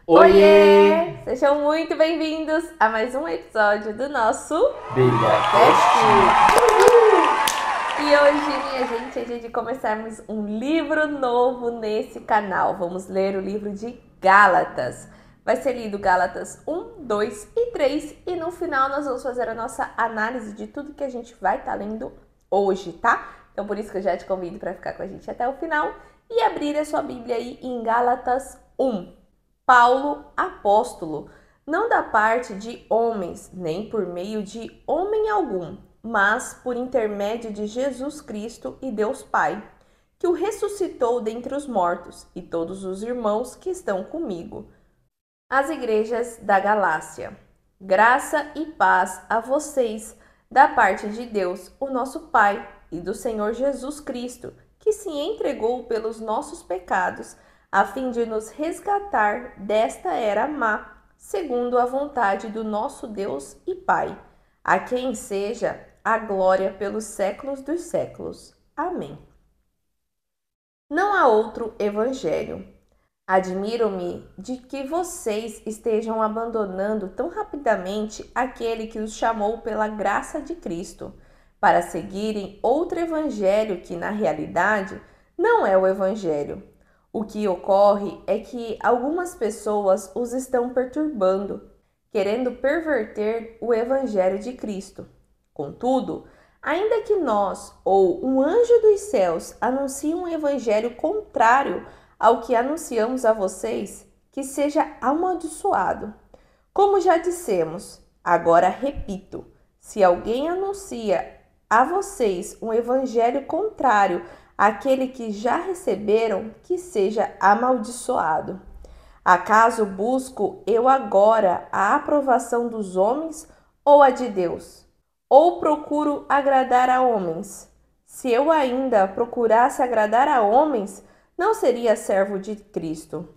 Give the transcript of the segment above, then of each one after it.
Oiê! Oiê! Sejam muito bem-vindos a mais um episódio do nosso BíbliaCast! E hoje, minha gente, é dia de começarmos um livro novo nesse canal. Vamos ler o livro de Gálatas. Vai ser lido Gálatas 1, 2 e 3 e no final nós vamos fazer a nossa análise de tudo que a gente vai estar lendo hoje, tá? Então por isso que eu já te convido para ficar com a gente até o final e abrir a sua Bíblia aí em Gálatas 1. Paulo, apóstolo, não da parte de homens, nem por meio de homem algum, mas por intermédio de Jesus Cristo e Deus Pai, que o ressuscitou dentre os mortos, e todos os irmãos que estão comigo. As igrejas da Galácia. Graça e paz a vocês, da parte de Deus, o nosso Pai, e do Senhor Jesus Cristo, que se entregou pelos nossos pecados, a fim de nos resgatar desta era má, segundo a vontade do nosso Deus e Pai, a quem seja a glória pelos séculos dos séculos. Amém. Não há outro evangelho. Admiro-me de que vocês estejam abandonando tão rapidamente aquele que os chamou pela graça de Cristo, para seguirem outro evangelho que, na realidade, não é o evangelho. O que ocorre é que algumas pessoas os estão perturbando, querendo perverter o evangelho de Cristo. Contudo, ainda que nós ou um anjo dos céus anuncie um evangelho contrário ao que anunciamos a vocês, que seja amaldiçoado. Como já dissemos, agora repito, se alguém anuncia a vocês um evangelho contrário àquele que já receberam, que seja amaldiçoado. Acaso busco eu agora a aprovação dos homens ou a de Deus? Ou procuro agradar a homens? Se eu ainda procurasse agradar a homens, não seria servo de Cristo.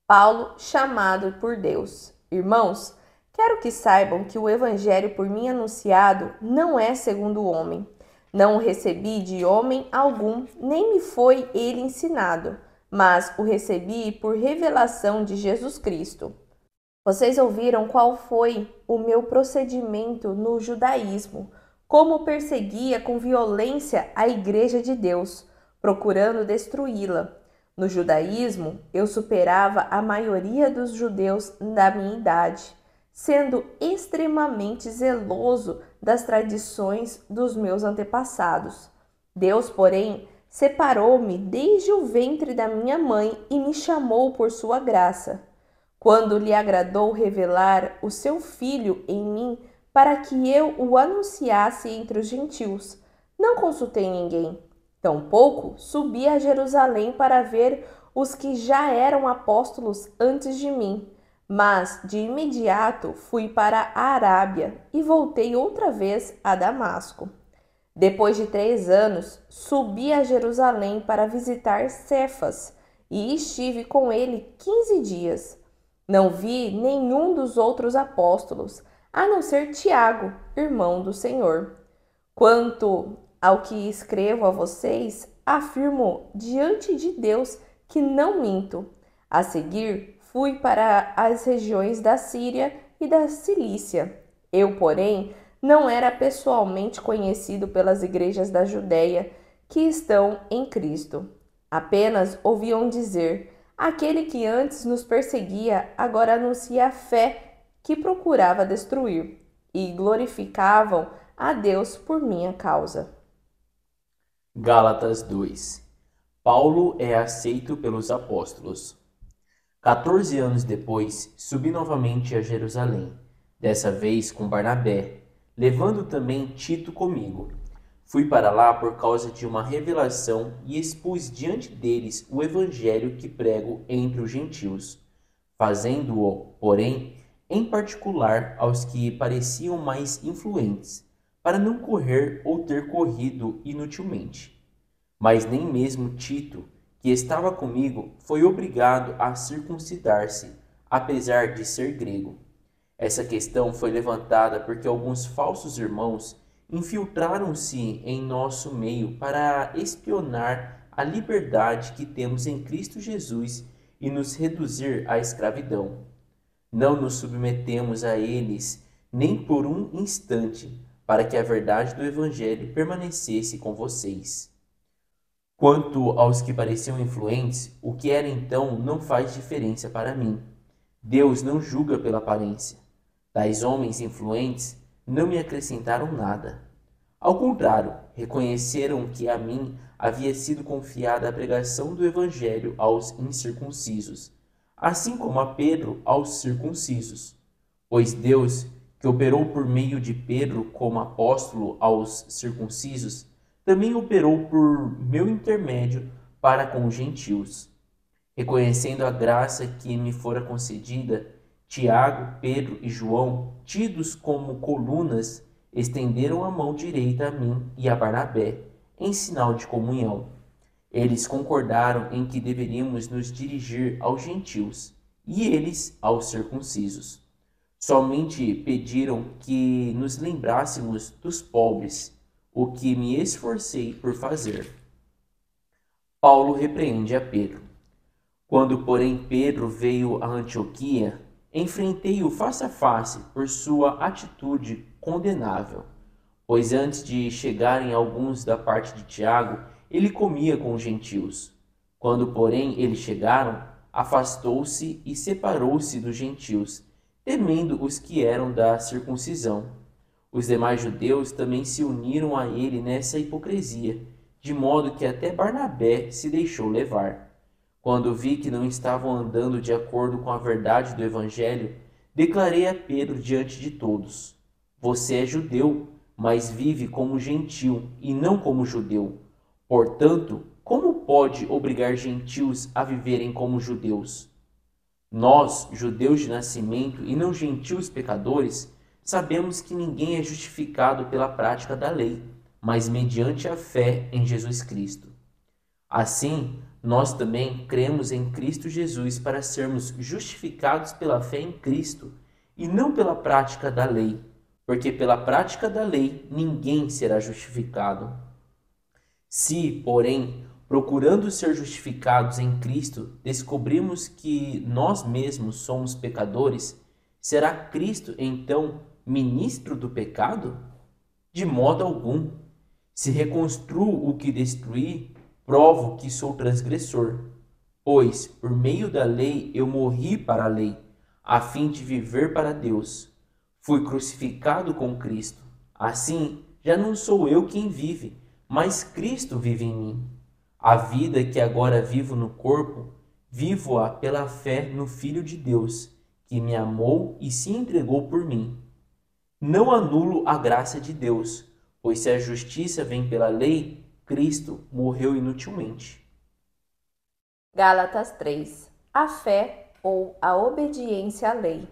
Paulo, chamado por Deus. Irmãos, quero que saibam que o evangelho por mim anunciado não é segundo o homem. Não o recebi de homem algum, nem me foi ele ensinado, mas o recebi por revelação de Jesus Cristo. Vocês ouviram qual foi o meu procedimento no judaísmo, como perseguia com violência a igreja de Deus, procurando destruí-la. No judaísmo, eu superava a maioria dos judeus da minha idade, sendo extremamente zeloso das tradições dos meus antepassados. Deus, porém, separou-me desde o ventre da minha mãe e me chamou por sua graça, quando lhe agradou revelar o seu Filho em mim para que eu o anunciasse entre os gentios. Não consultei ninguém. Tampouco subi a Jerusalém para ver os que já eram apóstolos antes de mim, mas de imediato fui para a Arábia e voltei outra vez a Damasco. Depois de 3 anos, subi a Jerusalém para visitar Cefas e estive com ele 15 dias. Não vi nenhum dos outros apóstolos, a não ser Tiago, irmão do Senhor. Quanto ao que escrevo a vocês, afirmo diante de Deus que não minto. A seguir, fui para as regiões da Síria e da Cilícia. Eu, porém, não era pessoalmente conhecido pelas igrejas da Judéia que estão em Cristo. Apenas ouviam dizer: aquele que antes nos perseguia agora anuncia a fé que procurava destruir, e glorificavam a Deus por minha causa. Gálatas 2. Paulo é aceito pelos apóstolos. 14 anos depois, subi novamente a Jerusalém, dessa vez com Barnabé, levando também Tito comigo. Fui para lá por causa de uma revelação e expus diante deles o evangelho que prego entre os gentios, fazendo-o, porém, em particular aos que pareciam mais influentes, para não correr ou ter corrido inutilmente. Mas nem mesmo Tito, que estava comigo, foi obrigado a circuncidar-se, apesar de ser grego. Essa questão foi levantada porque alguns falsos irmãos infiltraram-se em nosso meio para espionar a liberdade que temos em Cristo Jesus e nos reduzir à escravidão. Não nos submetemos a eles nem por um instante, para que a verdade do Evangelho permanecesse com vocês. Quanto aos que pareciam influentes, o que era então não faz diferença para mim. Deus não julga pela aparência. Tais homens influentes não me acrescentaram nada. Ao contrário, reconheceram que a mim havia sido confiada a pregação do Evangelho aos incircuncisos, assim como a Pedro aos circuncisos. Pois Deus, que operou por meio de Pedro como apóstolo aos circuncisos, também operou por meu intermédio para com os gentios. Reconhecendo a graça que me fora concedida, Tiago, Pedro e João, tidos como colunas, estenderam a mão direita a mim e a Barnabé, em sinal de comunhão. Eles concordaram em que deveríamos nos dirigir aos gentios, e eles aos circuncisos. Somente pediram que nos lembrássemos dos pobres, o que me esforcei por fazer. Paulo repreende a Pedro. Quando, porém, Pedro veio a Antioquia, enfrentei-o face a face por sua atitude condenável, pois antes de chegarem alguns da parte de Tiago, ele comia com os gentios. Quando, porém, eles chegaram, afastou-se e separou-se dos gentios, temendo os que eram da circuncisão. Os demais judeus também se uniram a ele nessa hipocrisia, de modo que até Barnabé se deixou levar. Quando vi que não estavam andando de acordo com a verdade do Evangelho, declarei a Pedro diante de todos: Você é judeu, mas vive como gentil e não como judeu. Portanto, como pode obrigar gentios a viverem como judeus? Nós, judeus de nascimento e não gentios pecadores, sabemos que ninguém é justificado pela prática da lei, mas mediante a fé em Jesus Cristo. Assim, nós também cremos em Cristo Jesus para sermos justificados pela fé em Cristo e não pela prática da lei, porque pela prática da lei ninguém será justificado. Se, porém, procurando ser justificados em Cristo, descobrimos que nós mesmos somos pecadores, será Cristo então ministro do pecado? De modo algum. Se reconstruo o que destruí, provo que sou transgressor. Pois, por meio da lei, eu morri para a lei, a fim de viver para Deus. Fui crucificado com Cristo. Assim, já não sou eu quem vive, mas Cristo vive em mim. A vida que agora vivo no corpo, vivo-a pela fé no Filho de Deus, que me amou e se entregou por mim. Não anulo a graça de Deus, pois se a justiça vem pela lei, Cristo morreu inutilmente. Gálatas 3. A fé ou a obediência à lei.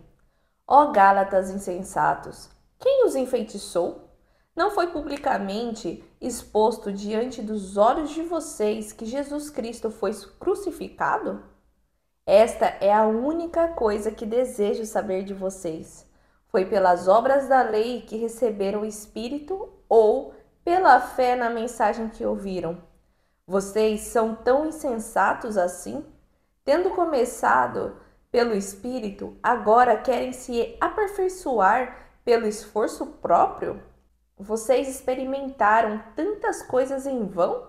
Ó Gálatas insensatos, quem os enfeitiçou? Não foi publicamente exposto diante dos olhos de vocês que Jesus Cristo foi crucificado? Esta é a única coisa que desejo saber de vocês. Foi pelas obras da lei que receberam o Espírito ou pela fé na mensagem que ouviram? Vocês são tão insensatos assim? Tendo começado pelo Espírito, agora querem se aperfeiçoar pelo esforço próprio? Vocês experimentaram tantas coisas em vão?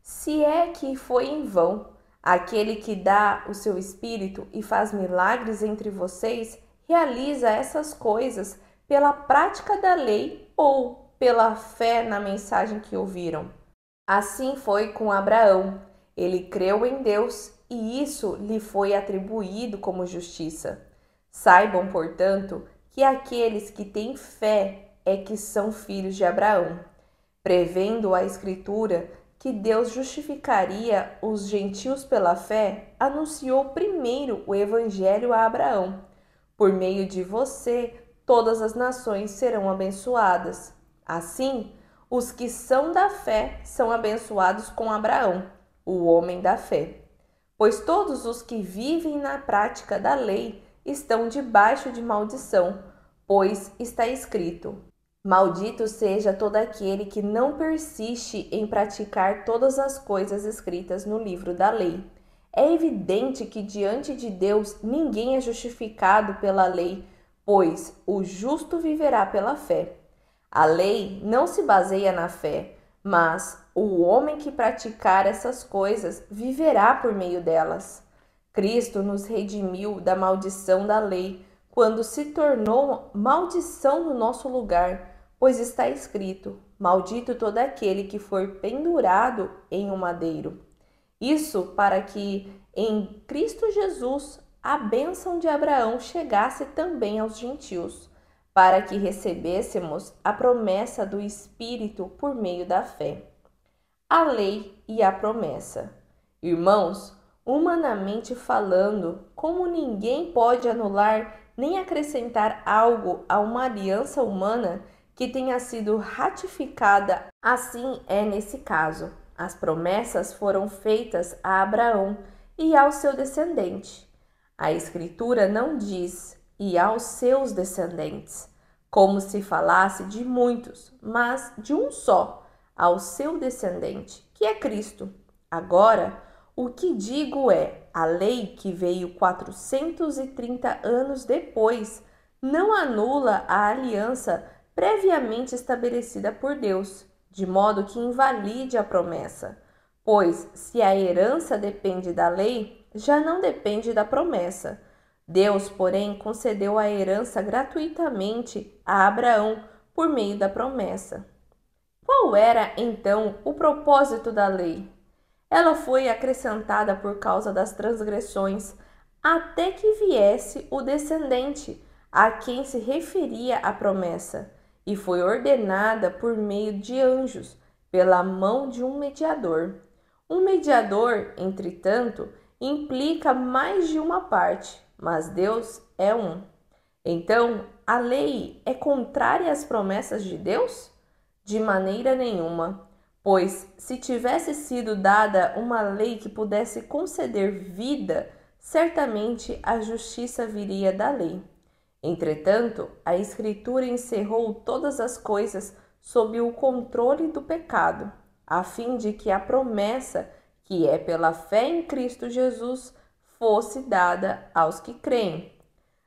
Se é que foi em vão, aquele que dá o seu Espírito e faz milagres entre vocês, realiza essas coisas pela prática da lei ou pela fé na mensagem que ouviram. Assim foi com Abraão. Ele creu em Deus e isso lhe foi atribuído como justiça. Saibam, portanto, que aqueles que têm fé é que são filhos de Abraão. Prevendo a Escritura que Deus justificaria os gentios pela fé, anunciou primeiro o Evangelho a Abraão. Por meio de você, todas as nações serão abençoadas. Assim, os que são da fé são abençoados com Abraão, o homem da fé. Pois todos os que vivem na prática da lei estão debaixo de maldição, pois está escrito: Maldito seja todo aquele que não persiste em praticar todas as coisas escritas no livro da lei. É evidente que diante de Deus ninguém é justificado pela lei, pois o justo viverá pela fé. A lei não se baseia na fé, mas o homem que praticar essas coisas viverá por meio delas. Cristo nos redimiu da maldição da lei, quando se tornou maldição no nosso lugar, pois está escrito: Maldito todo aquele que for pendurado em um madeiro. Isso para que em Cristo Jesus a bênção de Abraão chegasse também aos gentios, para que recebêssemos a promessa do Espírito por meio da fé. A lei e a promessa. Irmãos, humanamente falando, como ninguém pode anular nem acrescentar algo a uma aliança humana que tenha sido ratificada, assim é nesse caso. As promessas foram feitas a Abraão e ao seu descendente. A Escritura não diz "e aos seus descendentes", como se falasse de muitos, mas de um só, ao seu descendente, que é Cristo. Agora, o que digo é, a lei que veio 430 anos depois não anula a aliança previamente estabelecida por Deus, de modo que invalide a promessa. Pois, se a herança depende da lei, já não depende da promessa. Deus, porém, concedeu a herança gratuitamente a Abraão por meio da promessa. Qual era, então, o propósito da lei? Ela foi acrescentada por causa das transgressões, até que viesse o descendente, a quem se referia a promessa, e foi ordenada por meio de anjos, pela mão de um mediador. Um mediador, entretanto, implica mais de uma parte, mas Deus é um. Então, a lei é contrária às promessas de Deus? De maneira nenhuma, pois se tivesse sido dada uma lei que pudesse conceder vida, certamente a justiça viria da lei. Entretanto, a Escritura encerrou todas as coisas sob o controle do pecado, a fim de que a promessa, que é pela fé em Cristo Jesus, fosse dada aos que creem.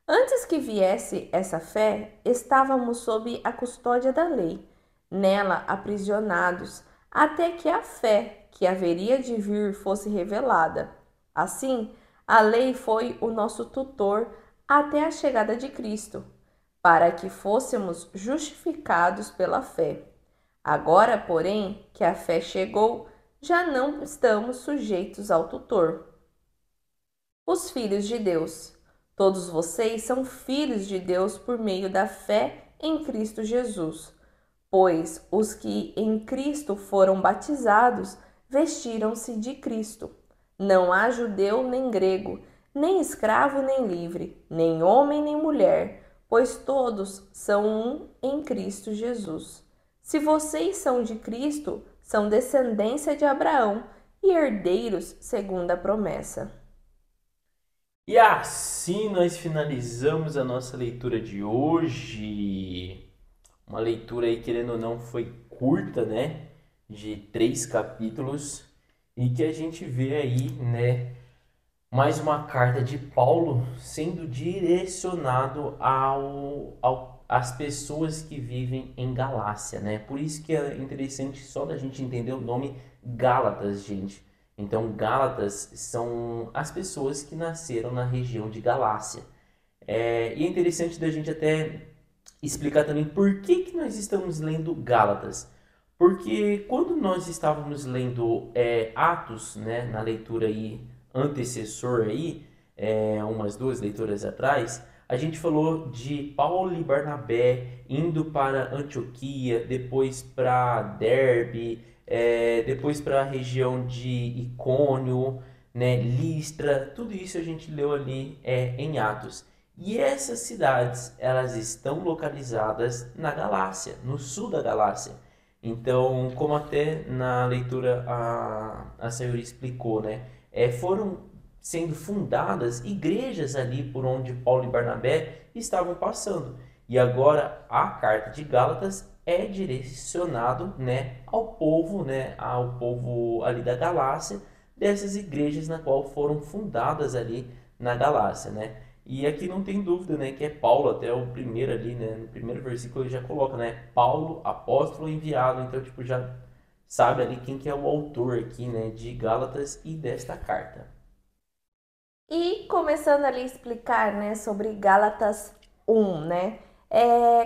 Antes que viesse essa fé, estávamos sob a custódia da lei, nela aprisionados, até que a fé que haveria de vir fosse revelada. Assim, a lei foi o nosso tutor até a chegada de Cristo, para que fôssemos justificados pela fé. Agora, porém, que a fé chegou, já não estamos sujeitos ao tutor. Os filhos de Deus. Todos vocês são filhos de Deus por meio da fé em Cristo Jesus, pois os que em Cristo foram batizados vestiram-se de Cristo. Não há judeu nem grego, nem escravo nem livre, nem homem nem mulher, pois todos são um em Cristo Jesus. Se vocês são de Cristo, são descendência de Abraão e herdeiros segundo a promessa. E assim nós finalizamos a nossa leitura de hoje. Uma leitura aí, querendo ou não, foi curta, né? De 3 capítulos. E que a gente vê aí, né? Mais uma carta de Paulo sendo direcionado às pessoas que vivem em Galácia, né? Por isso que é interessante só da gente entender o nome Gálatas, gente. Então, Gálatas são as pessoas que nasceram na região de Galácia. E é interessante da gente até explicar também por que nós estamos lendo Gálatas. Porque quando nós estávamos lendo Atos, né, na leitura aí, antecessor aí, umas 2 leituras atrás, a gente falou de Paulo e Barnabé indo para Antioquia, depois para Derbe, depois para a região de Icônio, né, Listra, tudo isso a gente leu ali em Atos. E essas cidades, elas estão localizadas na Galácia, no sul da Galácia. Então, como até na leitura a Sayuri explicou, né, foram sendo fundadas igrejas ali por onde Paulo e Barnabé estavam passando. E agora a carta de Gálatas é direcionado, né, ao povo ali da Galácia, dessas igrejas na qual foram fundadas ali na Galácia, né? E aqui não tem dúvida, né, que é Paulo, até o primeiro ali, né, no primeiro versículo ele já coloca, né, Paulo, apóstolo enviado, então, tipo, já sabe ali quem que é o autor aqui, né, de Gálatas e desta carta. E começando ali a explicar, né, sobre Gálatas 1, né?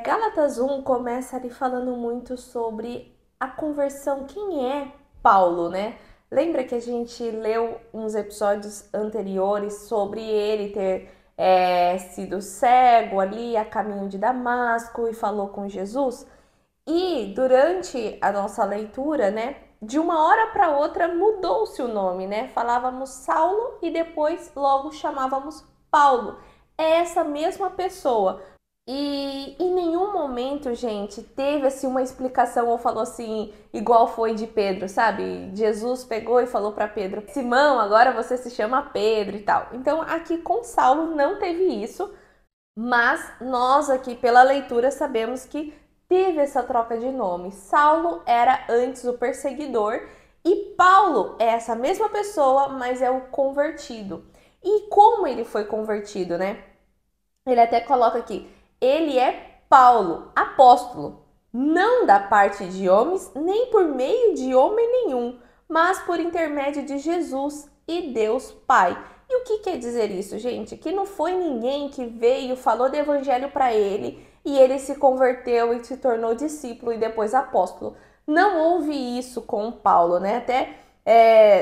Gálatas 1 começa ali falando muito sobre a conversão, quem é Paulo, né? Lembra que a gente leu uns episódios anteriores sobre ele ter sido cego ali a caminho de Damasco e falou com Jesus? E durante a nossa leitura, né, de uma hora para outra mudou-se o nome, né? Falávamos Saulo e depois logo chamávamos Paulo. É essa mesma pessoa. E em nenhum momento, gente, teve assim uma explicação ou falou assim, igual foi de Pedro, sabe? Jesus pegou e falou para Pedro: Simão, agora você se chama Pedro e tal. Então aqui com Saulo não teve isso, mas nós aqui pela leitura sabemos que teve essa troca de nome. Saulo era antes o perseguidor e Paulo é essa mesma pessoa, mas é o convertido. E como ele foi convertido, né? Ele até coloca aqui, ele é Paulo, apóstolo, não da parte de homens, nem por meio de homem nenhum, mas por intermédio de Jesus e Deus Pai. E o que quer dizer isso, gente? Que não foi ninguém que veio, falou do evangelho para ele e ele se converteu e se tornou discípulo e depois apóstolo. Não houve isso com Paulo, né? Até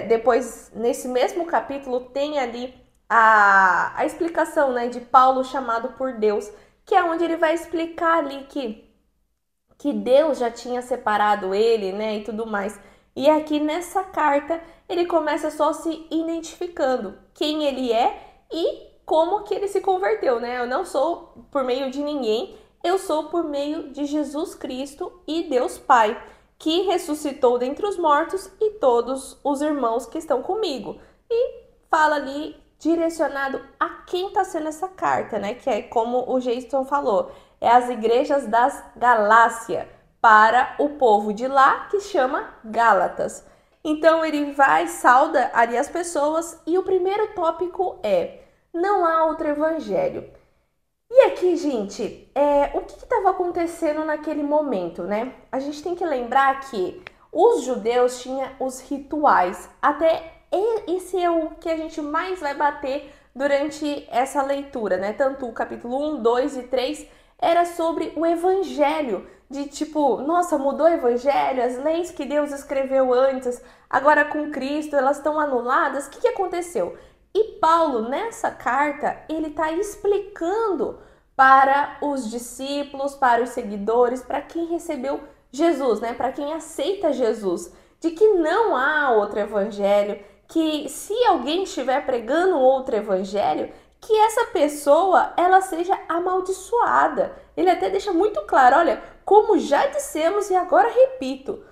depois, nesse mesmo capítulo, tem ali a explicação, né, de Paulo chamado por Deus, que é onde ele vai explicar ali que Deus já tinha separado ele, né, e tudo mais. E aqui nessa carta ele começa só se identificando quem ele é e como que ele se converteu, né? Eu não sou por meio de ninguém, eu sou por meio de Jesus Cristo e Deus Pai, que ressuscitou dentre os mortos e todos os irmãos que estão comigo. E fala ali direcionado a quem está sendo essa carta, né? Que é como o Jason falou, é as igrejas das Galácia, para o povo de lá que chama Gálatas. Então ele vai, sauda ali as pessoas e o primeiro tópico é: não há outro evangelho. E aqui, gente, o que estava acontecendo naquele momento, né? A gente tem que lembrar que os judeus tinham os rituais. Até esse é o que a gente mais vai bater durante essa leitura, né? Tanto o capítulo 1, 2 e 3 era sobre o evangelho. De tipo, nossa, mudou o evangelho, as leis que Deus escreveu antes, agora com Cristo, elas estão anuladas. O que aconteceu? E Paulo, nessa carta, ele está explicando para os discípulos, para os seguidores, para quem recebeu Jesus, né? Para quem aceita Jesus, de que não há outro evangelho, que se alguém estiver pregando outro evangelho, que essa pessoa, ela seja amaldiçoada. Ele até deixa muito claro, olha, como já dissemos e agora repito,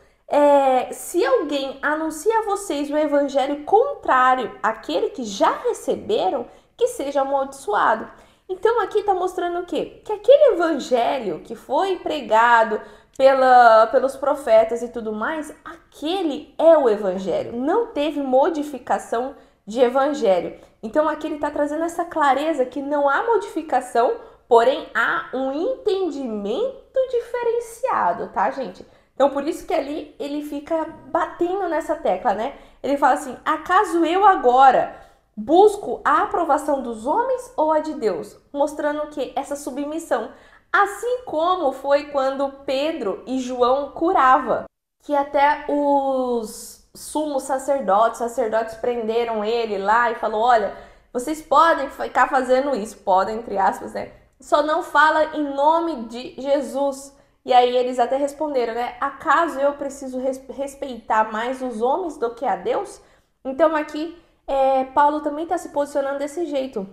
se alguém anuncia a vocês o evangelho contrário àquele que já receberam, que seja amaldiçoado. Então aqui está mostrando o quê? Que aquele evangelho que foi pregado pelos profetas e tudo mais, aquele é o evangelho. Não teve modificação de evangelho. Então aqui ele está trazendo essa clareza que não há modificação, porém há um entendimento diferenciado, tá, gente? Então por isso que ali ele fica batendo nessa tecla, né? Ele fala assim: acaso eu agora busco a aprovação dos homens ou a de Deus? Mostrando que essa submissão, assim como foi quando Pedro e João curava, que até os sumos sacerdotes prenderam ele lá e falou: olha, vocês podem ficar fazendo isso, podem, entre aspas, né? Só não fala em nome de Jesus. E aí eles até responderam, né? Acaso eu preciso respeitar mais os homens do que a Deus? Então aqui Paulo também está se posicionando desse jeito.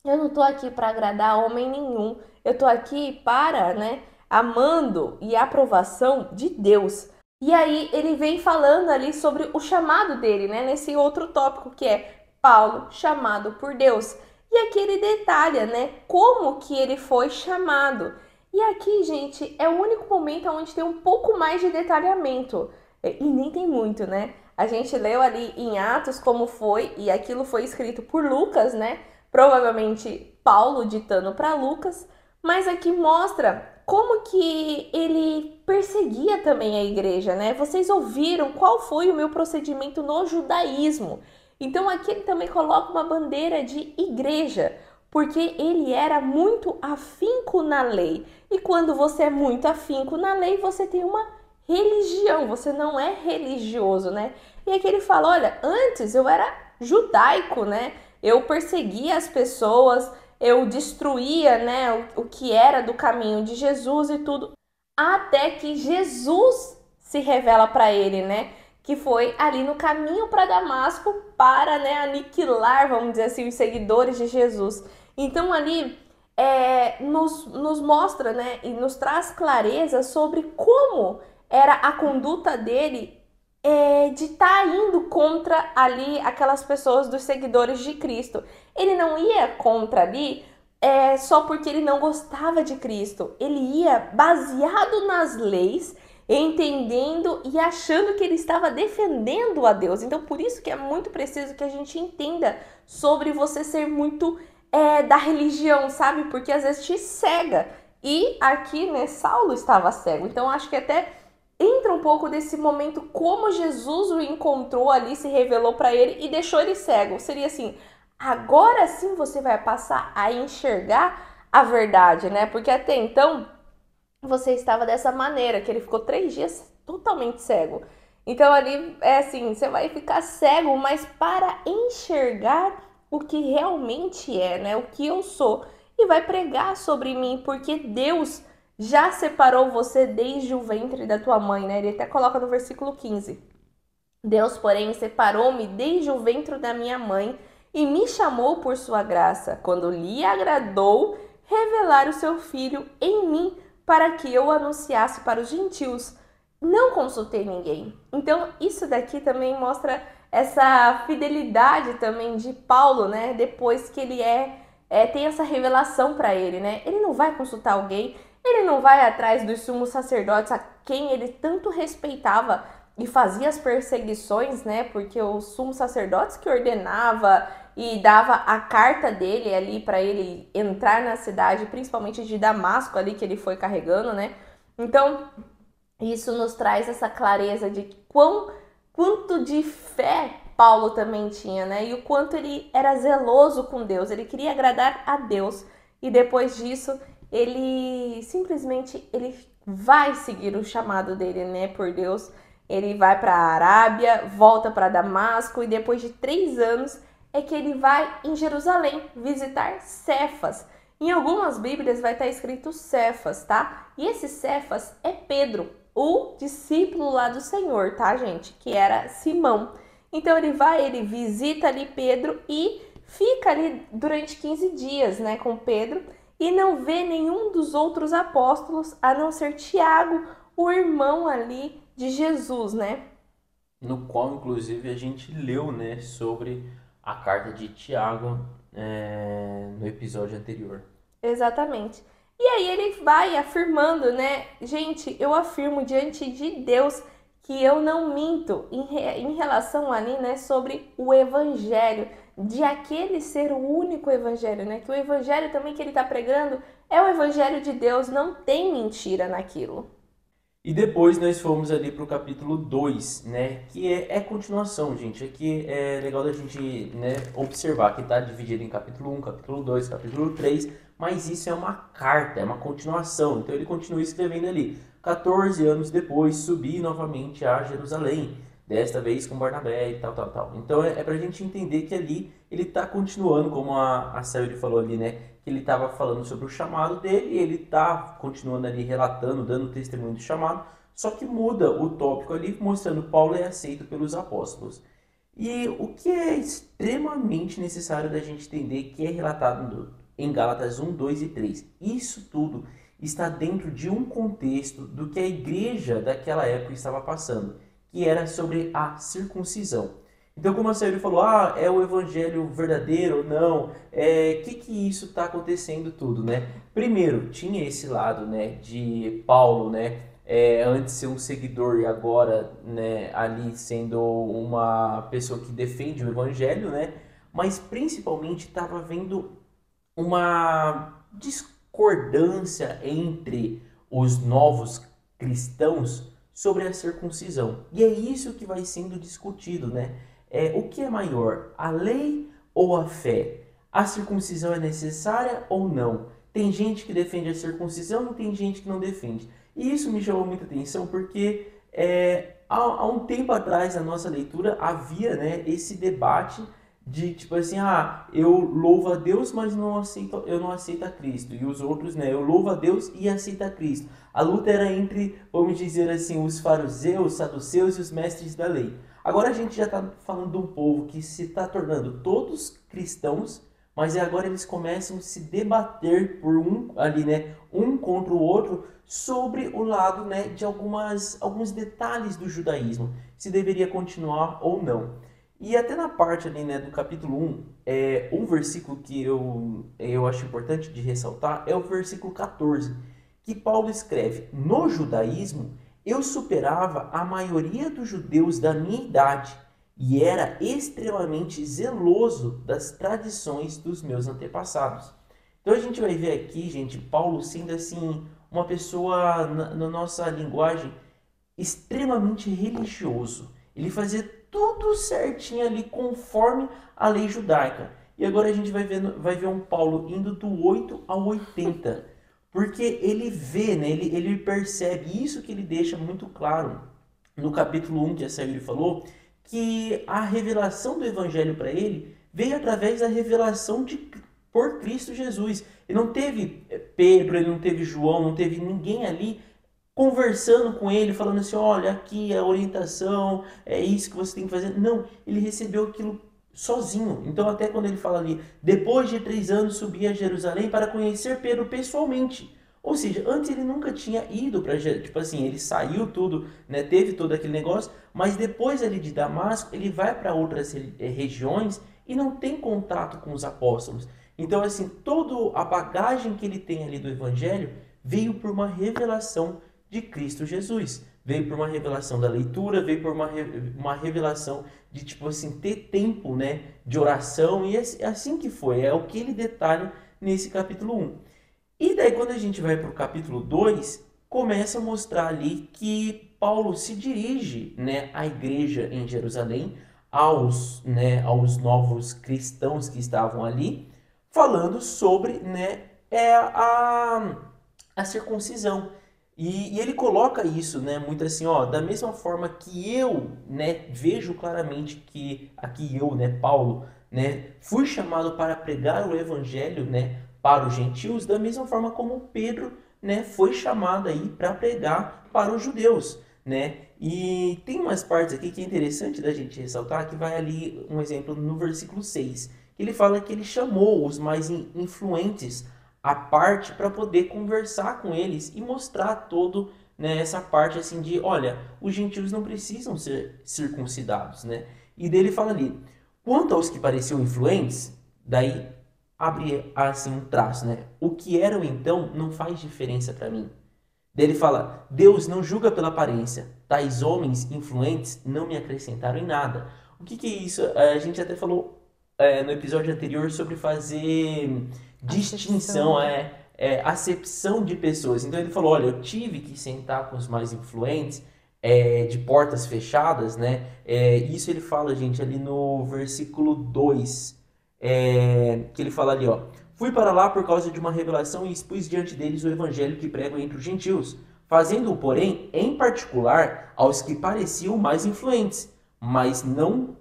Eu não estou aqui para agradar homem nenhum. Eu estou aqui para, né, amando e aprovação de Deus. E aí ele vem falando ali sobre o chamado dele, né? Nesse outro tópico que é Paulo, chamado por Deus. E aqui ele detalha, né? Como que ele foi chamado. E aqui, gente, é o único momento onde tem um pouco mais de detalhamento. E nem tem muito, né? A gente leu ali em Atos como foi, e aquilo foi escrito por Lucas, né? Provavelmente Paulo ditando para Lucas, mas aqui mostra como que ele perseguia também a igreja, né? Vocês ouviram qual foi o meu procedimento no judaísmo. Então aqui ele também coloca uma bandeira de igreja, porque ele era muito afinco na lei. E quando você é muito afinco na lei, você tem uma religião, você não é religioso, né? E aqui ele fala, olha, antes eu era judaico, né? Eu perseguia as pessoas, eu destruía, né, o que era do caminho de Jesus e tudo, até que Jesus se revela para ele, né? Que foi ali no caminho para Damasco para, né, aniquilar, vamos dizer assim, os seguidores de Jesus. Então ali nos mostra, né, e nos traz clareza sobre como era a conduta dele de estar indo contra ali aquelas pessoas dos seguidores de Cristo. Ele não ia contra ali só porque ele não gostava de Cristo. Ele ia baseado nas leis, entendendo e achando que ele estava defendendo a Deus. Então, por isso que é muito preciso que a gente entenda sobre você ser muito da religião, sabe? Porque às vezes te cega. E aqui, né, Saulo estava cego. Então, acho que até entra um pouco desse momento como Jesus o encontrou ali, se revelou para ele e deixou ele cego. Seria assim, agora sim você vai passar a enxergar a verdade, né? Porque até então você estava dessa maneira, que ele ficou 3 dias totalmente cego. Então ali é assim, você vai ficar cego, mas para enxergar o que realmente é, né? O que eu sou. E vai pregar sobre mim, porque Deus já separou você desde o ventre da tua mãe, né? Ele até coloca no versículo 15. Deus, porém, separou-me desde o ventre da minha mãe e me chamou por sua graça, quando lhe agradou revelar o seu filho em mim, para que eu anunciasse para os gentios. Não consultei ninguém. Então, isso daqui também mostra essa fidelidade também de Paulo, né? Depois que ele tem essa revelação para ele, né? Ele não vai consultar alguém, ele não vai atrás dos sumos sacerdotes a quem ele tanto respeitava e fazia as perseguições, né? Porque os sumos sacerdotes que ordenava e dava a carta dele ali para ele entrar na cidade, principalmente de Damasco ali que ele foi carregando, né? Então, isso nos traz essa clareza de quanto de fé Paulo também tinha, né? E o quanto ele era zeloso com Deus, ele queria agradar a Deus. E depois disso, ele simplesmente vai seguir o chamado dele, né, por Deus. Ele vai para a Arábia, volta para Damasco e depois de 3 anos é que ele vai em Jerusalém visitar Cefas. Em algumas bíblias vai estar escrito Cefas, tá? E esse Cefas é Pedro, o discípulo lá do Senhor, tá, gente? Que era Simão. Então ele visita ali Pedro e fica ali durante 15 dias, né, com Pedro e não vê nenhum dos outros apóstolos a não ser Tiago, o irmão ali de Jesus, né? No qual, inclusive, a gente leu, né, sobre a carta de Tiago no episódio anterior. Exatamente. E aí ele vai afirmando, né? Gente, eu afirmo diante de Deus que eu não minto em relação ali, né, sobre o evangelho, de aquele ser o único evangelho, né? Que o evangelho também que ele está pregando é o evangelho de Deus, não tem mentira naquilo. E depois nós fomos ali para o capítulo 2, né? Que é continuação, gente. Aqui é legal da gente, né, observar que está dividido em capítulo 1, capítulo 2, capítulo 3, mas isso é uma carta, é uma continuação. Então ele continua escrevendo ali. 14 anos depois, subi novamente a Jerusalém, desta vez com Barnabé e tal, tal, tal. Então é para a gente entender que ali ele está continuando, como a Célia falou ali, né? Que ele estava falando sobre o chamado dele e ele está continuando ali relatando, dando testemunho do chamado, só que muda o tópico ali, mostrando que Paulo é aceito pelos apóstolos. E o que é extremamente necessário da gente entender que é relatado em Gálatas 1, 2 e 3. Isso tudo está dentro de um contexto do que a igreja daquela época estava passando, que era sobre a circuncisão. Então, como a Célia falou, é o evangelho verdadeiro ou não? Que isso está acontecendo tudo, né? Primeiro, tinha esse lado, né, de Paulo, né, antes ser um seguidor e agora, né, ali sendo uma pessoa que defende o evangelho, né? Mas principalmente estava havendo uma discordância entre os novos cristãos sobre a circuncisão. E é isso que vai sendo discutido, né? O que é maior, a lei ou a fé? A circuncisão é necessária ou não? Tem gente que defende a circuncisão e tem gente que não defende. E isso me chamou muita atenção porque há um tempo atrás na nossa leitura havia, né, esse debate de tipo assim, eu louvo a Deus, mas eu não aceito a Cristo. E os outros, né, eu louvo a Deus e aceito a Cristo. A luta era entre, vamos dizer assim, os fariseus, saduceus e os mestres da lei. Agora a gente já está falando de um povo que se está tornando todos cristãos, mas agora eles começam a se debater por ali, né, um contra o outro sobre o lado, né, de alguns detalhes do judaísmo, se deveria continuar ou não. E até na parte ali, né, do capítulo 1, um versículo que eu acho importante de ressaltar é o versículo 14, que Paulo escreve: no judaísmo eu superava a maioria dos judeus da minha idade e era extremamente zeloso das tradições dos meus antepassados. Então a gente vai ver aqui, gente, Paulo sendo assim uma pessoa, na nossa linguagem, extremamente religioso. Ele fazia tudo certinho ali conforme a lei judaica. E agora a gente vai ver um Paulo indo do 8 ao 80. Porque ele vê, né, ele percebe isso que ele deixa muito claro no capítulo 1 que a Sayuri falou, que a revelação do evangelho para ele veio através da revelação por Cristo Jesus. Ele não teve Pedro, ele não teve João, não teve ninguém ali conversando com ele, falando assim, olha, aqui é a orientação, é isso que você tem que fazer. Não, ele recebeu aquilo sozinho. Então até quando ele fala ali, depois de 3 anos subi a Jerusalém para conhecer Pedro pessoalmente. Ou seja, antes ele nunca tinha ido para, tipo assim, ele saiu tudo, né, teve todo aquele negócio, mas depois ali de Damasco, ele vai para outras regiões e não tem contato com os apóstolos. Então assim, toda a bagagem que ele tem ali do evangelho veio por uma revelação de Cristo Jesus. Veio por uma revelação da leitura, veio por uma revelação de, tipo assim, ter tempo, né, de oração, e é assim que foi, é o que ele detalha nesse capítulo 1. E daí quando a gente vai para o capítulo 2, começa a mostrar ali que Paulo se dirige, né, à igreja em Jerusalém, aos novos cristãos que estavam ali, falando sobre, né, a circuncisão. E ele coloca isso, né, muito assim, ó, da mesma forma que eu, né, vejo claramente que aqui eu, né, Paulo, né, fui chamado para pregar o evangelho, né, para os gentios, da mesma forma como Pedro, né, foi chamado aí para pregar para os judeus, né? E tem umas partes aqui que é interessante da gente ressaltar, que vai ali um exemplo no versículo 6, que ele fala que ele chamou os mais influentes a parte para poder conversar com eles e mostrar todo, né, essa parte assim de, olha, os gentios não precisam ser circuncidados, né? E dele fala ali, quanto aos que pareciam influentes, daí abre assim um traço, né? O que eram então não faz diferença para mim. Daí ele fala, Deus não julga pela aparência, tais homens influentes não me acrescentaram em nada. O que é isso? A gente até falou no episódio anterior sobre fazer distinção, acepção de pessoas. Então ele falou, olha, eu tive que sentar com os mais influentes, de portas fechadas, né? Isso ele fala, gente, ali no versículo 2, que ele fala ali, ó, fui para lá por causa de uma revelação e expus diante deles o evangelho que prego entre os gentios, fazendo-o, porém, em particular aos que pareciam mais influentes, mas não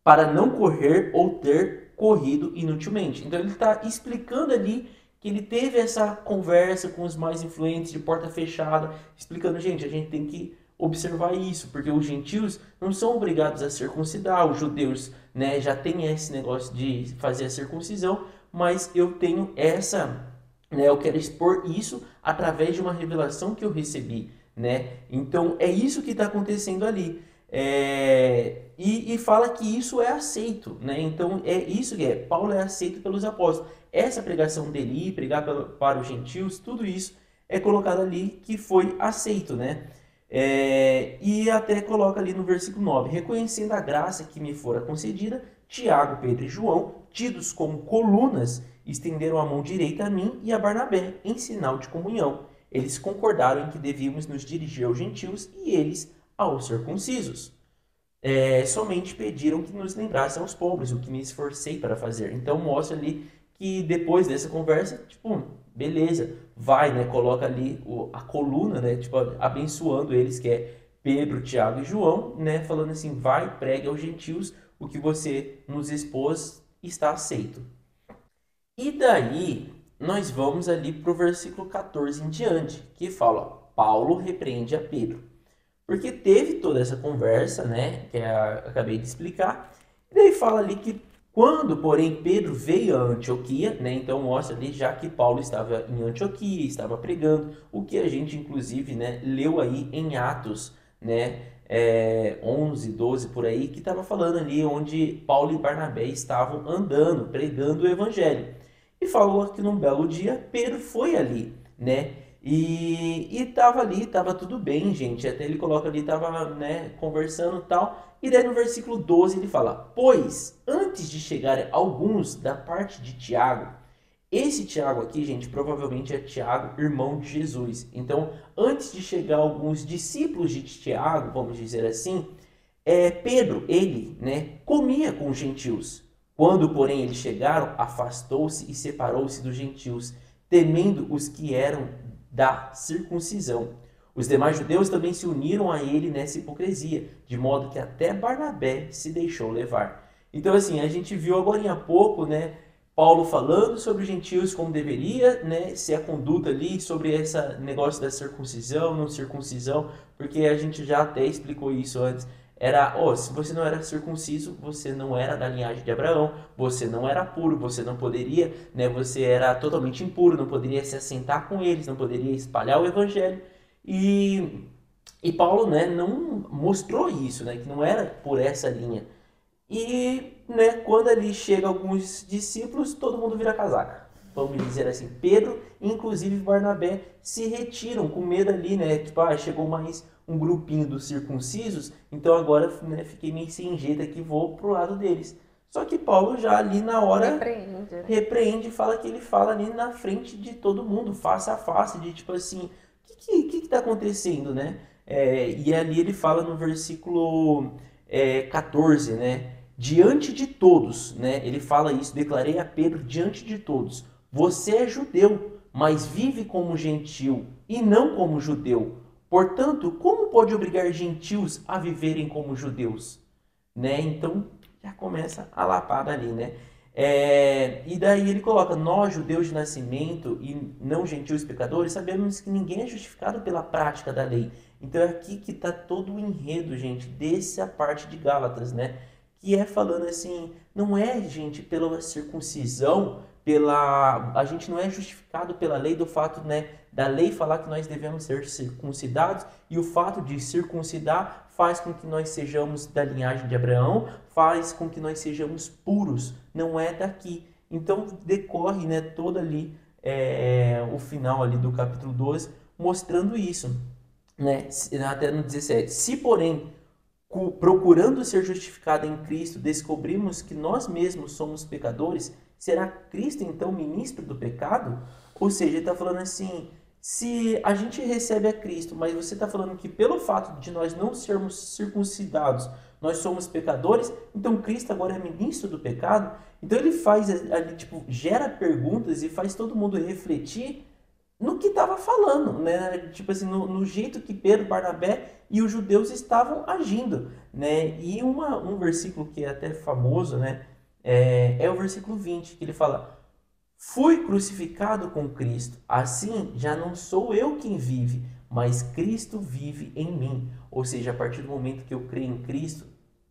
para não correr ou ter corrido inutilmente. Então ele está explicando ali que ele teve essa conversa com os mais influentes de porta fechada, explicando, gente, a gente tem que observar isso, porque os gentios não são obrigados a circuncidar, os judeus, né, já tem esse negócio de fazer a circuncisão, mas eu tenho eu quero expor isso através de uma revelação que eu recebi, né? Então é isso que está acontecendo ali. E fala que isso é aceito, né? Então é isso que Paulo é aceito pelos apóstolos. Essa pregação dele, pregar para os gentios, tudo isso é colocado ali que foi aceito, né? E até coloca ali no versículo 9: reconhecendo a graça que me fora concedida, Tiago, Pedro e João, tidos como colunas, estenderam a mão direita a mim e a Barnabé, em sinal de comunhão. Eles concordaram em que devíamos nos dirigir aos gentios e eles aos circuncisos. Somente pediram que nos lembrassem aos pobres, o que me esforcei para fazer. Então mostra ali que depois dessa conversa, tipo, beleza, vai, né, coloca ali a coluna, né, tipo, abençoando eles, que é Pedro, Tiago e João, né, falando assim, vai, pregue aos gentios, o que você nos expôs está aceito. E daí nós vamos ali para o versículo 14 em diante, que fala, Paulo repreende a Pedro. Porque teve toda essa conversa, né, que acabei de explicar, e daí fala ali que quando, porém, Pedro veio a Antioquia, né, então mostra ali já que Paulo estava em Antioquia, estava pregando, o que a gente, inclusive, né, leu aí em Atos, né, 11, 12 por aí, que estava falando ali onde Paulo e Barnabé estavam andando, pregando o evangelho. E falou que num belo dia Pedro foi ali, né, e tava ali, tava tudo bem, gente. Até ele coloca ali, tava, né, conversando e tal. E daí no versículo 12 ele fala: pois antes de chegar alguns da parte de Tiago, esse Tiago aqui, gente, provavelmente é Tiago, irmão de Jesus. Então, antes de chegar alguns discípulos de Tiago, vamos dizer assim, Pedro, ele, né, comia com os gentios. Quando, porém, eles chegaram, afastou-se e separou-se dos gentios, temendo os que eram da circuncisão. Os demais judeus também se uniram a ele nessa hipocrisia, de modo que até Barnabé se deixou levar. Então, assim, a gente viu agora há pouco, né, Paulo falando sobre os gentios como deveria, né, ser a conduta ali sobre esse negócio da circuncisão, não circuncisão, porque a gente já até explicou isso antes. Era, se você não era circunciso, você não era da linhagem de Abraão, você não era puro, você não poderia, né, você era totalmente impuro, não poderia se assentar com eles, não poderia espalhar o evangelho. E Paulo, né, não mostrou isso, né, que não era por essa linha. E, né, quando ali chega alguns discípulos, todo mundo vira casaca. Vamos dizer assim, Pedro, inclusive Barnabé, se retiram com medo ali, né? Tipo, chegou mais um grupinho dos circuncisos, então agora, né, fiquei meio sem jeito aqui, vou pro lado deles. Só que Paulo já ali na hora repreende, fala que ele fala ali na frente de todo mundo, face a face, de tipo assim, o que tá acontecendo, né? E ali ele fala no versículo 14, né? Diante de todos, né? Ele fala isso, declarei a Pedro diante de todos, você é judeu, mas vive como gentil e não como judeu. Portanto, como pode obrigar gentios a viverem como judeus? Né? Então, já começa a lapada ali, né? E daí ele coloca, nós judeus de nascimento e não gentios pecadores, sabemos que ninguém é justificado pela prática da lei. Então é aqui que está todo o enredo, gente, dessa parte de Gálatas, né? Que é falando assim, não é, gente, pela circuncisão, a gente não é justificado pela lei do fato, né, da lei falar que nós devemos ser circuncidados, e o fato de circuncidar faz com que nós sejamos da linhagem de Abraão, faz com que nós sejamos puros, não é daqui. Então decorre, né, todo ali o final ali do capítulo 12 mostrando isso, né, até no 17. Se porém procurando ser justificado em Cristo, descobrimos que nós mesmos somos pecadores, será Cristo então ministro do pecado? Ou seja, ele está falando assim, se a gente recebe a Cristo, mas você está falando que pelo fato de nós não sermos circuncidados, nós somos pecadores, então Cristo agora é ministro do pecado? Então ele faz ali, tipo, gera perguntas e faz todo mundo refletir no que estava falando, né? Tipo assim, no jeito que Pedro, Barnabé e os judeus estavam agindo, né? E um versículo que é até famoso, né? É o versículo 20, que ele fala, fui crucificado com Cristo, assim já não sou eu quem vive, mas Cristo vive em mim. Ou seja, a partir do momento que eu creio em Cristo,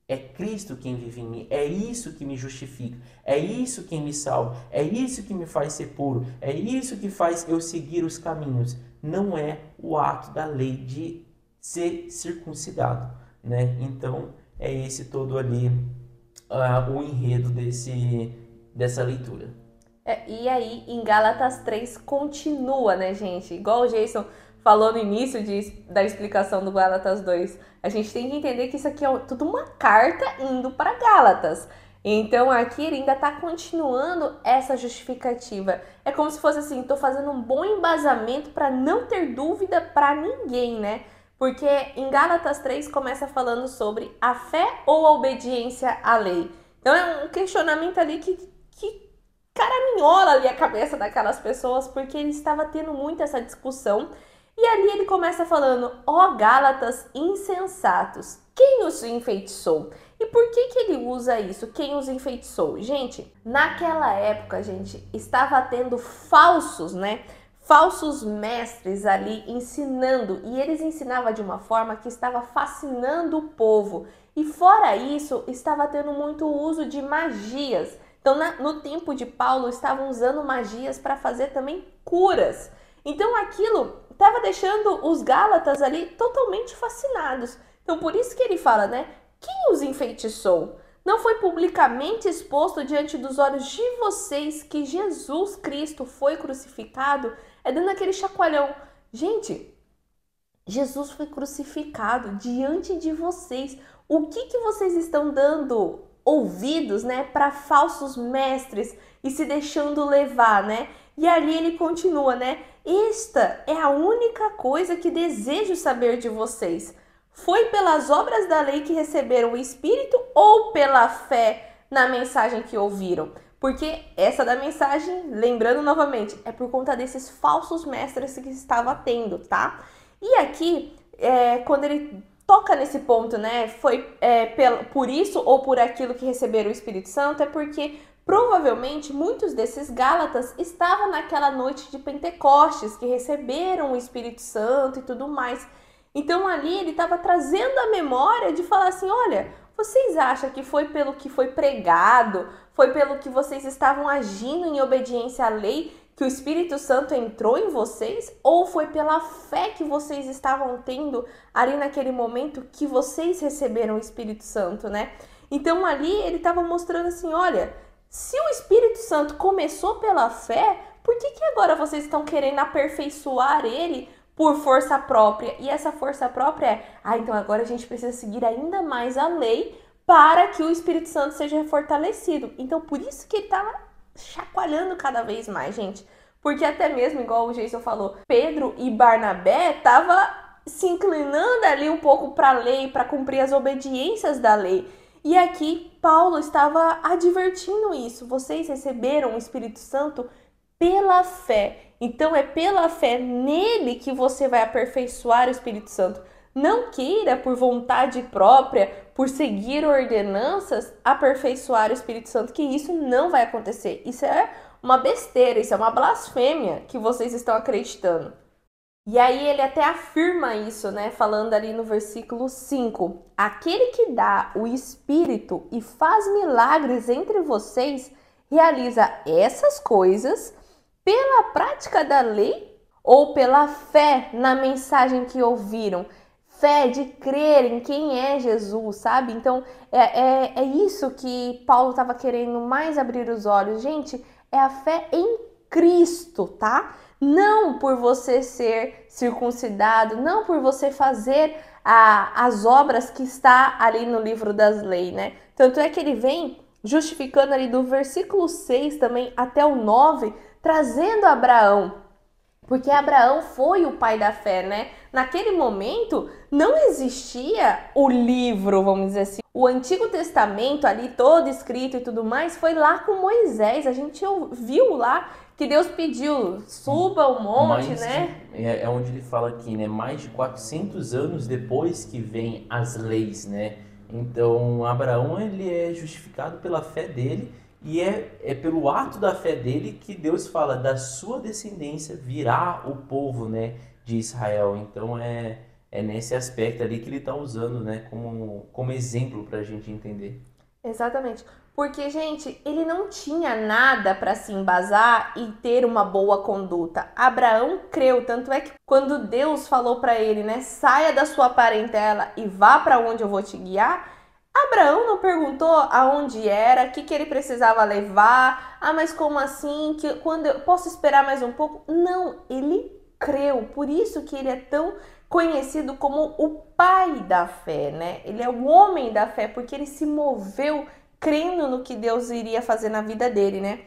é Cristo quem vive em mim, é isso que me justifica, é isso que me salva, é isso que me faz ser puro, é isso que faz eu seguir os caminhos. Não é o ato da lei de ser circuncidado, né? Então é esse todo ali o enredo dessa leitura. E aí, em Gálatas 3, continua, né, gente? Igual o Jason falou no início da explicação do Gálatas 2. A gente tem que entender que isso aqui é tudo uma carta indo para Gálatas. Então, aqui ele ainda está continuando essa justificativa. É como se fosse assim, estou fazendo um bom embasamento para não ter dúvida para ninguém, né? Porque em Gálatas 3 começa falando sobre a fé ou a obediência à lei. Então, é um questionamento ali que caraminhola ali a cabeça daquelas pessoas, porque ele estava tendo muito essa discussão. E ali ele começa falando: ó Gálatas insensatos, quem os enfeitiçou? E por que ele usa isso? Quem os enfeitiçou? Gente, naquela época, gente, estava tendo falsos, né? Falsos mestres ali ensinando, e eles ensinavam de uma forma que estava fascinando o povo. E fora isso, estava tendo muito uso de magias. Então, no tempo de Paulo, estavam usando magias para fazer também curas. Então, aquilo estava deixando os Gálatas ali totalmente fascinados. Então, por isso que ele fala, né? Quem os enfeitiçou? Não foi publicamente exposto diante dos olhos de vocês que Jesus Cristo foi crucificado? É dando aquele chacoalhão. Gente, Jesus foi crucificado diante de vocês. O que vocês estão dando ouvidos, né, para falsos mestres e se deixando levar, né? E ali ele continua, né? Esta é a única coisa que desejo saber de vocês. Foi pelas obras da lei que receberam o Espírito ou pela fé na mensagem que ouviram? Porque essa da mensagem, lembrando novamente, é por conta desses falsos mestres que estava tendo, tá? E aqui, quando ele toca nesse ponto, né? Foi por isso ou por aquilo que receberam o Espírito Santo, é porque provavelmente muitos desses Gálatas estavam naquela noite de Pentecostes, que receberam o Espírito Santo e tudo mais. Então ali ele estava trazendo a memória de falar assim: olha, vocês acham que foi pelo que foi pregado, foi pelo que vocês estavam agindo em obediência à lei que o Espírito Santo entrou em vocês? Ou foi pela fé que vocês estavam tendo ali naquele momento que vocês receberam o Espírito Santo, né? Então ali ele estava mostrando assim: olha, se o Espírito Santo começou pela fé, por que agora vocês estão querendo aperfeiçoar ele por força própria? E essa força própria então agora a gente precisa seguir ainda mais a lei para que o Espírito Santo seja fortalecido. Então por isso que ele estava chacoalhando cada vez mais, gente. Porque até mesmo, igual o Jason falou, Pedro e Barnabé estavam se inclinando ali um pouco para a lei, para cumprir as obediências da lei. E aqui Paulo estava advertindo isso. Vocês receberam o Espírito Santo pela fé. Então é pela fé nele que você vai aperfeiçoar o Espírito Santo. Não queira por vontade própria, por seguir ordenanças, aperfeiçoar o Espírito Santo, que isso não vai acontecer. Isso é uma besteira, isso é uma blasfêmia que vocês estão acreditando. E aí ele até afirma isso, né? Falando ali no versículo 5. Aquele que dá o Espírito e faz milagres entre vocês, realiza essas coisas pela prática da lei ou pela fé na mensagem que ouviram? Fé de crer em quem é Jesus, sabe? Então, é isso que Paulo estava querendo mais abrir os olhos. Gente, é a fé em Cristo, tá? Não por você ser circuncidado, não por você fazer as obras que está ali no livro das leis, né? Tanto é que ele vem justificando ali do versículo 6 também até o 9, trazendo Abraão. Porque Abraão foi o pai da fé, né? Naquele momento não existia o livro, vamos dizer assim. O Antigo Testamento ali todo escrito e tudo mais foi lá com Moisés. A gente viu lá que Deus pediu, suba o monte, né? É onde ele fala aqui, né? Mais de 400 anos depois que vem as leis, né? Então Abraão ele é justificado pela fé dele. E é pelo ato da fé dele que Deus fala, da sua descendência virá o povo, né, de Israel. Então é nesse aspecto ali que ele está usando, né, como exemplo para a gente entender. Exatamente. Porque, gente, ele não tinha nada para se embasar e ter uma boa conduta. Abraão creu, tanto é que quando Deus falou para ele, né, saia da sua parentela e vá para onde eu vou te guiar, Abraão não perguntou aonde era, o que, que ele precisava levar. Ah, mas como assim? Que quando eu posso esperar mais um pouco? Não, ele creu. Por isso que ele é tão conhecido como o pai da fé, né? Ele é o homem da fé, porque ele se moveu crendo no que Deus iria fazer na vida dele, né?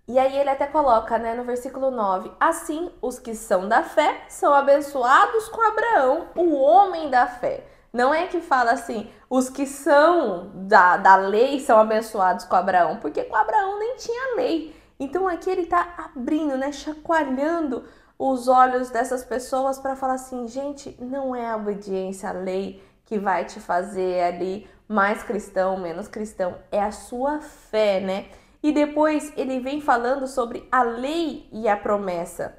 E aí ele até coloca, né, no versículo 9: assim, os que são da fé são abençoados com Abraão, o homem da fé. Não é que fala assim, os que são da lei são abençoados com Abraão, porque com Abraão nem tinha lei. Então aqui ele está abrindo, né, chacoalhando os olhos dessas pessoas para falar assim, gente, não é a obediência à lei que vai te fazer ali mais cristão, menos cristão, é a sua fé, né? E depois ele vem falando sobre a lei e a promessa.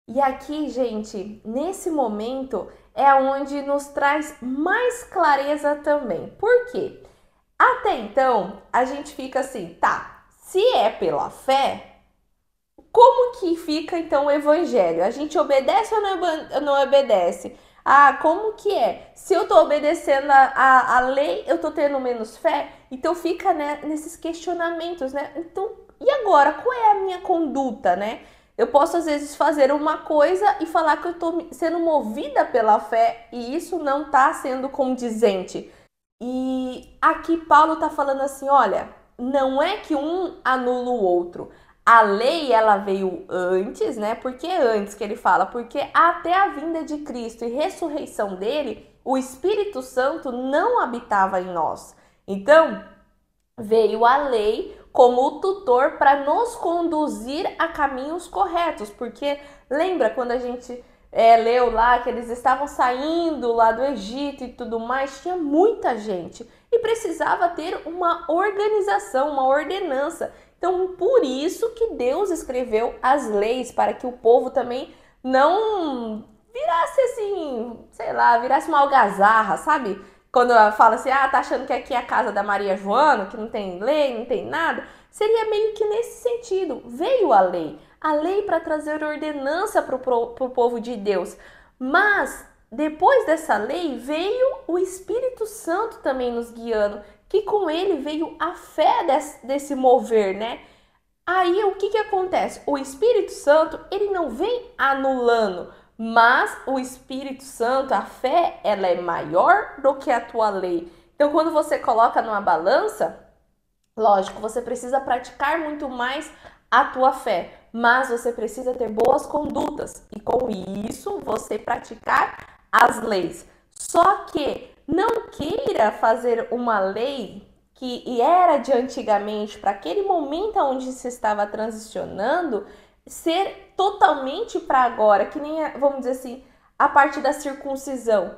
E aqui, gente, nesse momento é onde nos traz mais clareza também. Por quê? Até então, a gente fica assim, tá, se é pela fé, como que fica então o evangelho? A gente obedece ou não obedece? Ah, como que é? Se eu tô obedecendo a lei, eu tô tendo menos fé? Então fica, né, nesses questionamentos, né? Então, e agora? Qual é a minha conduta, né? Eu posso às vezes fazer uma coisa e falar que eu tô sendo movida pela fé e isso não tá sendo condizente. E aqui Paulo tá falando assim, olha, não é que um anula o outro. A lei, ela veio antes, né? Por que antes que ele fala? Porque até a vinda de Cristo e ressurreição dele, o Espírito Santo não habitava em nós. Então, veio a lei como o tutor para nos conduzir a caminhos corretos. Porque lembra quando a gente leu lá que eles estavam saindo lá do Egito e tudo mais, tinha muita gente e precisava ter uma organização, uma ordenança. Então, por isso que Deus escreveu as leis, para que o povo também não virasse assim, sei lá, virasse uma algazarra, sabe? Quando fala assim, ah, tá achando que aqui é a casa da Maria Joana, que não tem lei, não tem nada, seria meio que nesse sentido. Veio a lei para trazer ordenança para o povo de Deus. Mas, depois dessa lei, veio o Espírito Santo também nos guiando, que com ele veio a fé desse mover, né? Aí o que acontece? O Espírito Santo, ele não vem anulando, mas o Espírito Santo, a fé, ela é maior do que a tua lei. Então, quando você coloca numa balança, lógico, você precisa praticar muito mais a tua fé, mas você precisa ter boas condutas e com isso você praticar as leis. Só que não queira fazer uma lei que era de antigamente para aquele momento onde se estava transicionando ser totalmente para agora, que nem, vamos dizer assim, a parte da circuncisão.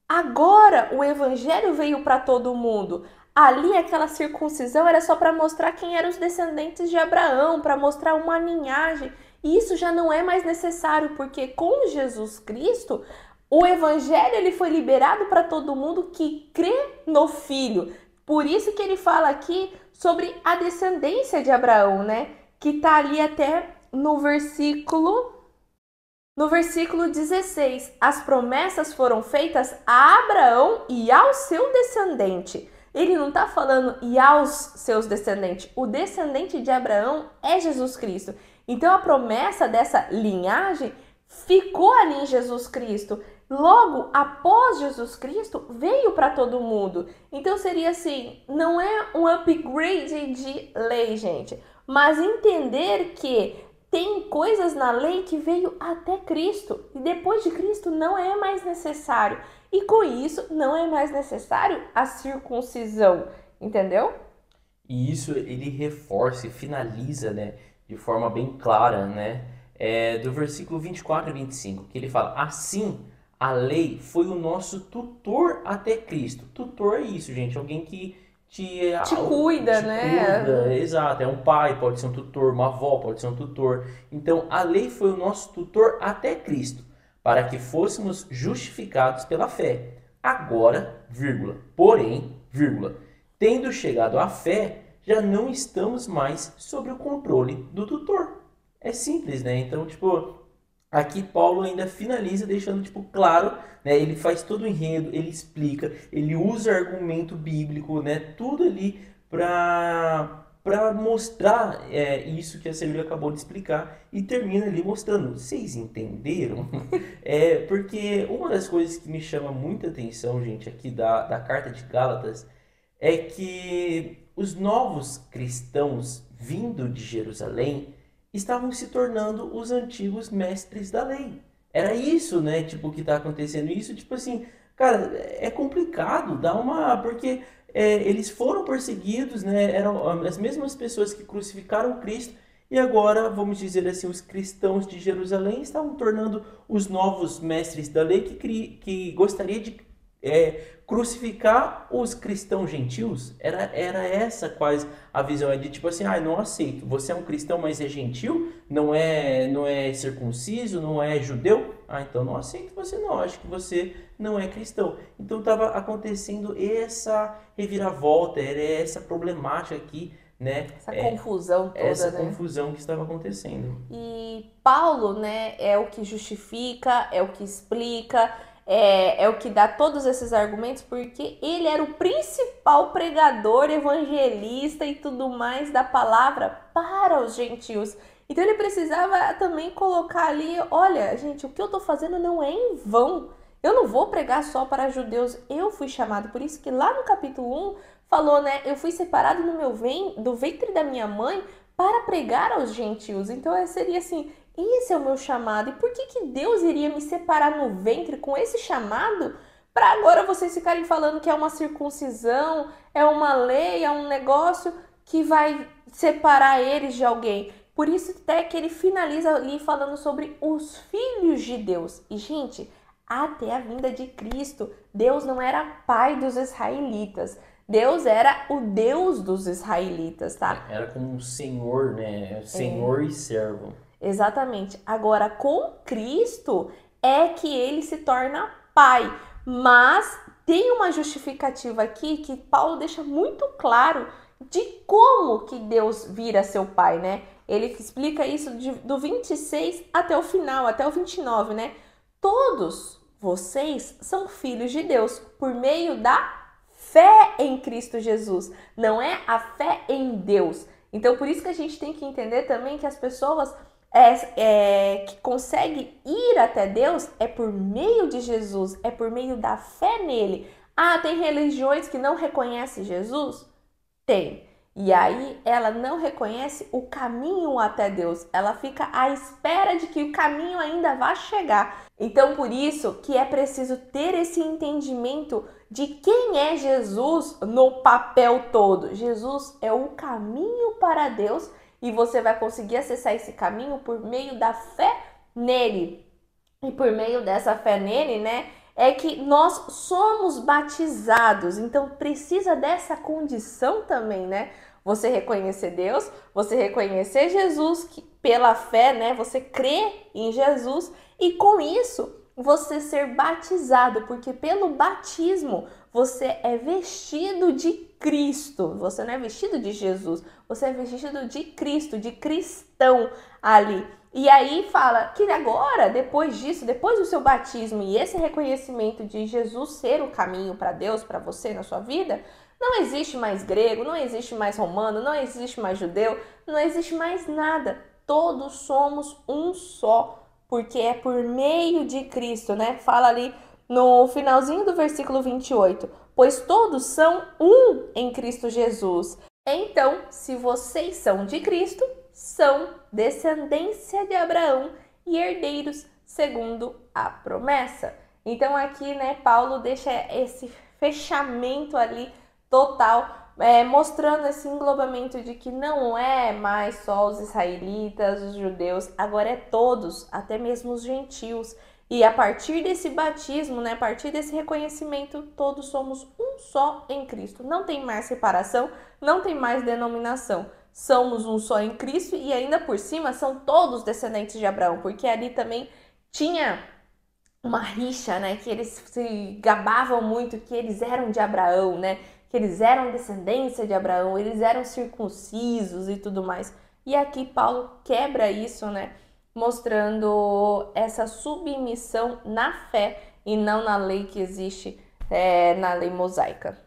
Agora o evangelho veio para todo mundo. Ali aquela circuncisão era só para mostrar quem eram os descendentes de Abraão, para mostrar uma linhagem. E isso já não é mais necessário, porque com Jesus Cristo, o evangelho ele foi liberado para todo mundo que crê no Filho. Por isso que ele fala aqui sobre a descendência de Abraão, né? Que tá ali até no versículo 16, as promessas foram feitas a Abraão e ao seu descendente. Ele não está falando e aos seus descendentes. O descendente de Abraão é Jesus Cristo. Então a promessa dessa linhagem ficou ali em Jesus Cristo. Logo, após Jesus Cristo, veio para todo mundo. Então seria assim, não é um upgrade de lei, gente, mas entender que tem coisas na lei que veio até Cristo e depois de Cristo não é mais necessário. E com isso não é mais necessário a circuncisão, entendeu? E isso ele reforça e finaliza, né, de forma bem clara, né, do versículo 24 e 25, que ele fala, assim, a lei foi o nosso tutor até Cristo. Tutor é isso, gente, alguém que te cuida, né? Cuida, exato, é um pai, pode ser um tutor, uma avó, pode ser um tutor. Então, a lei foi o nosso tutor até Cristo, para que fôssemos justificados pela fé. Agora, vírgula, porém, vírgula, tendo chegado à fé, já não estamos mais sob o controle do tutor. É simples, né? Então, tipo, Aqui Paulo ainda finaliza deixando tipo claro, né? Ele faz todo o enredo, ele explica, ele usa argumento bíblico, né? Tudo ali para mostrar isso que a Celina acabou de explicar e termina ali mostrando. Vocês entenderam? Porque uma das coisas que me chama muita atenção, gente, aqui da carta de Gálatas é que os novos cristãos vindo de Jerusalém estavam se tornando os antigos mestres da lei. Era isso, né? Tipo, que tá acontecendo. Isso, tipo assim, cara, é complicado, dá uma. Porque eles foram perseguidos, né? Eram as mesmas pessoas que crucificaram Cristo. E agora, vamos dizer assim, os cristãos de Jerusalém estavam tornando os novos mestres da lei que gostaria de crucificar os cristãos gentios. Era essa quase a visão, de tipo assim, não aceito, você é um cristão, mas é gentil, não é circunciso, não é judeu, então não aceito você não, acho que você não é cristão. Então estava acontecendo essa reviravolta, era essa problemática aqui, né? Essa confusão toda, essa né? confusão que estava acontecendo. E Paulo, né, é o que justifica, é o que explica, é o que dá todos esses argumentos, porque ele era o principal pregador, evangelista e tudo mais da palavra para os gentios. Então ele precisava também colocar ali, olha, gente, o que eu tô fazendo não é em vão. Eu não vou pregar só para judeus, eu fui chamado. Por isso que lá no capítulo 1 falou, né, eu fui separado do ventre da minha mãe para pregar aos gentios. Então seria assim, esse é o meu chamado. E por que Deus iria me separar no ventre com esse chamado? Para agora vocês ficarem falando que é uma circuncisão, é uma lei, é um negócio que vai separar eles de alguém. Por isso até que ele finaliza ali falando sobre os filhos de Deus. E gente, até a vinda de Cristo, Deus não era pai dos israelitas. Deus era o Deus dos israelitas, tá? Era como um senhor, né? Senhor e servo. Exatamente. Agora, com Cristo é que ele se torna pai. Mas tem uma justificativa aqui que Paulo deixa muito claro de como que Deus vira seu pai, né? Ele explica isso do 26 até o final, até o 29, né? Todos vocês são filhos de Deus por meio da fé em Cristo Jesus. Não é a fé em Deus. Então, por isso que a gente tem que entender também que as pessoas que conseguem ir até Deus é por meio de Jesus, é por meio da fé nele. Tem religiões que não reconhecem Jesus? Tem. E aí ela não reconhece o caminho até Deus. Ela fica à espera de que o caminho ainda vá chegar. Então, por isso que é preciso ter esse entendimento de quem é Jesus no papel todo. Jesus é o caminho para Deus e você vai conseguir acessar esse caminho por meio da fé nele. E por meio dessa fé nele, né, é que nós somos batizados. Então precisa dessa condição também, né? Você reconhecer Deus, você reconhecer Jesus pela fé, né? Você crê em Jesus e com isso você ser batizado, porque pelo batismo você é vestido de Cristo. Você não é vestido de Jesus, você é vestido de Cristo, de cristão ali. E aí fala que agora, depois disso, depois do seu batismo e esse reconhecimento de Jesus ser o caminho para Deus, para você na sua vida, não existe mais grego, não existe mais romano, não existe mais judeu, não existe mais nada. Todos somos um só, porque é por meio de Cristo, né? Fala ali no finalzinho do versículo 28, pois todos são um em Cristo Jesus. Então, se vocês são de Cristo, são descendência de Abraão e herdeiros segundo a promessa. Então aqui, né, Paulo deixa esse fechamento ali total, mostrando esse englobamento de que não é mais só os israelitas, os judeus, agora é todos, até mesmo os gentios. E a partir desse batismo, né, a partir desse reconhecimento, todos somos um só em Cristo. Não tem mais separação, não tem mais denominação. Somos um só em Cristo e ainda por cima são todos descendentes de Abraão, porque ali também tinha uma rixa, né, que eles se gabavam muito que eles eram de Abraão, né, que eles eram descendência de Abraão, eles eram circuncisos e tudo mais. E aqui Paulo quebra isso, né, mostrando essa submissão na fé e não na lei que existe, na lei mosaica.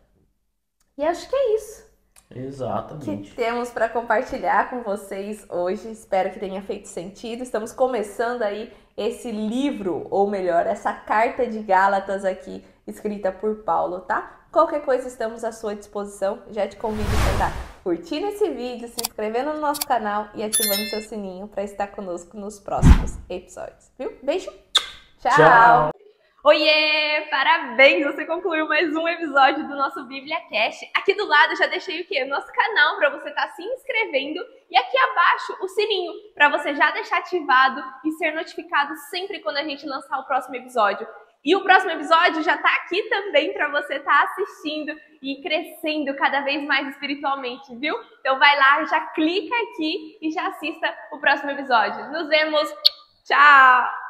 E acho que é isso Exatamente. que temos para compartilhar com vocês hoje. Espero que tenha feito sentido. Estamos começando aí esse livro, ou melhor, essa carta de Gálatas aqui, escrita por Paulo, tá? Qualquer coisa, estamos à sua disposição. Já te convido para estar curtindo esse vídeo, se inscrevendo no nosso canal e ativando seu sininho para estar conosco nos próximos episódios, viu? Beijo! Tchau! Oiê! Parabéns! Você concluiu mais um episódio do nosso Bíblia Cast. Aqui do lado eu já deixei o quê? O nosso canal para você estar se inscrevendo e aqui abaixo o sininho para você já deixar ativado e ser notificado sempre quando a gente lançar o próximo episódio. E o próximo episódio já tá aqui também para você estar assistindo e crescendo cada vez mais espiritualmente, viu? Então vai lá, já clica aqui e já assista o próximo episódio. Nos vemos! Tchau!